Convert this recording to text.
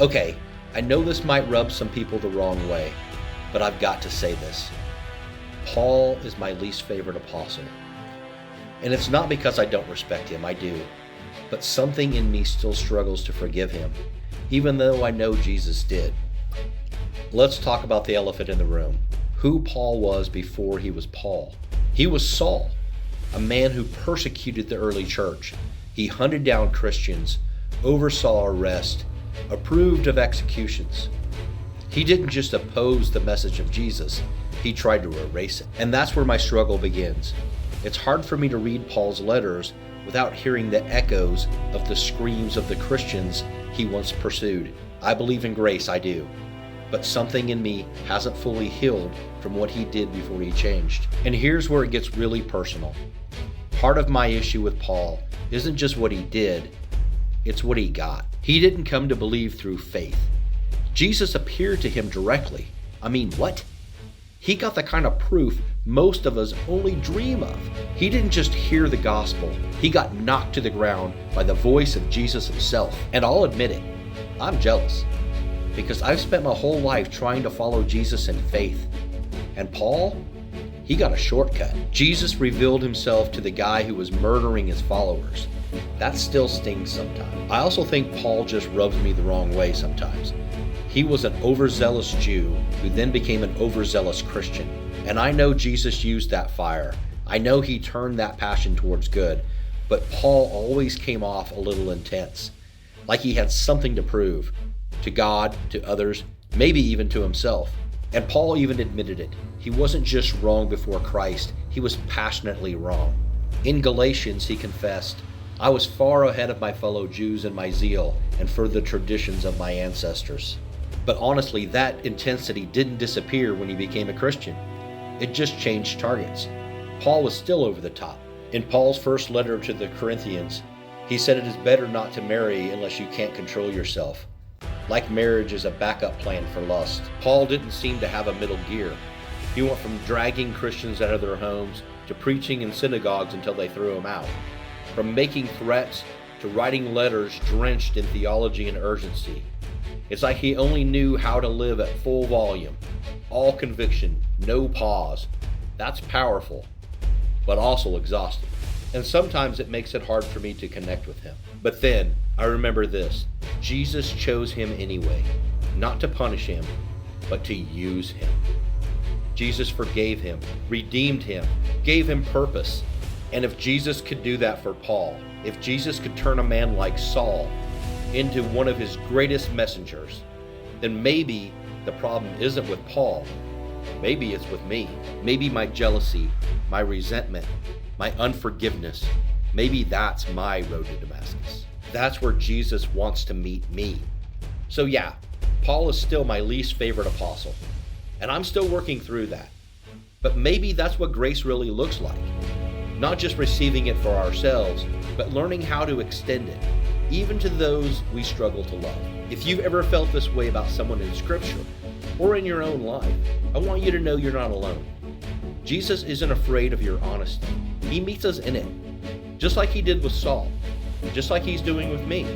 Okay, I know this might rub some people the wrong way, but I've got to say this. Paul is my least favorite apostle. And it's not because I don't respect him, I do. But something in me still struggles to forgive him, even though I know Jesus did. Let's talk about the elephant in the room. Who Paul was before he was Paul. He was Saul, a man who persecuted the early church. He hunted down Christians, oversaw arrest, approved of executions. He didn't just oppose the message of Jesus, he tried to erase it. And that's where my struggle begins. It's hard for me to read Paul's letters without hearing the echoes of the screams of the Christians he once pursued. I believe in grace, I do. But something in me hasn't fully healed from what he did before he changed. And here's where it gets really personal. Part of my issue with Paul isn't just what he did, it's what he got. He didn't come to believe through faith. Jesus appeared to him directly. I mean, what? He got the kind of proof most of us only dream of. He didn't just hear the gospel, he got knocked to the ground by the voice of Jesus himself. And I'll admit it, I'm jealous, because I've spent my whole life trying to follow Jesus in faith. And Paul, he got a shortcut. Jesus revealed himself to the guy who was murdering his followers. That still stings sometimes. I also think Paul just rubs me the wrong way sometimes. He was an overzealous Jew who then became an overzealous Christian. And I know Jesus used that fire. I know he turned that passion towards good. But Paul always came off a little intense, like he had something to prove to God, to others, maybe even to himself. And Paul even admitted it. He wasn't just wrong before Christ, he was passionately wrong. In Galatians, he confessed, I was far ahead of my fellow Jews in my zeal and for the traditions of my ancestors. But honestly, that intensity didn't disappear when he became a Christian. It just changed targets. Paul was still over the top. In Paul's first letter to the Corinthians, he said it is better not to marry unless you can't control yourself. Like marriage is a backup plan for lust. Paul didn't seem to have a middle gear. He went from dragging Christians out of their homes to preaching in synagogues until they threw him out. From making threats to writing letters drenched in theology and urgency. It's like he only knew how to live at full volume. All conviction, no pause. That's powerful, but also exhausting. And sometimes it makes it hard for me to connect with him. But then, I remember this. Jesus chose him anyway, not to punish him, but to use him. Jesus forgave him, redeemed him, gave him purpose. And if Jesus could do that for Paul, if Jesus could turn a man like Saul into one of his greatest messengers, then maybe the problem isn't with Paul. Maybe it's with me. Maybe my jealousy, my resentment, my unforgiveness, maybe that's my road to Damascus. That's where Jesus wants to meet me. So yeah, Paul is still my least favorite apostle, and I'm still working through that. But maybe that's what grace really looks like. Not just receiving it for ourselves, but learning how to extend it, even to those we struggle to love. If you've ever felt this way about someone in Scripture, or in your own life, I want you to know you're not alone. Jesus isn't afraid of your honesty. He meets us in it, just like he did with Saul, just like he's doing with me.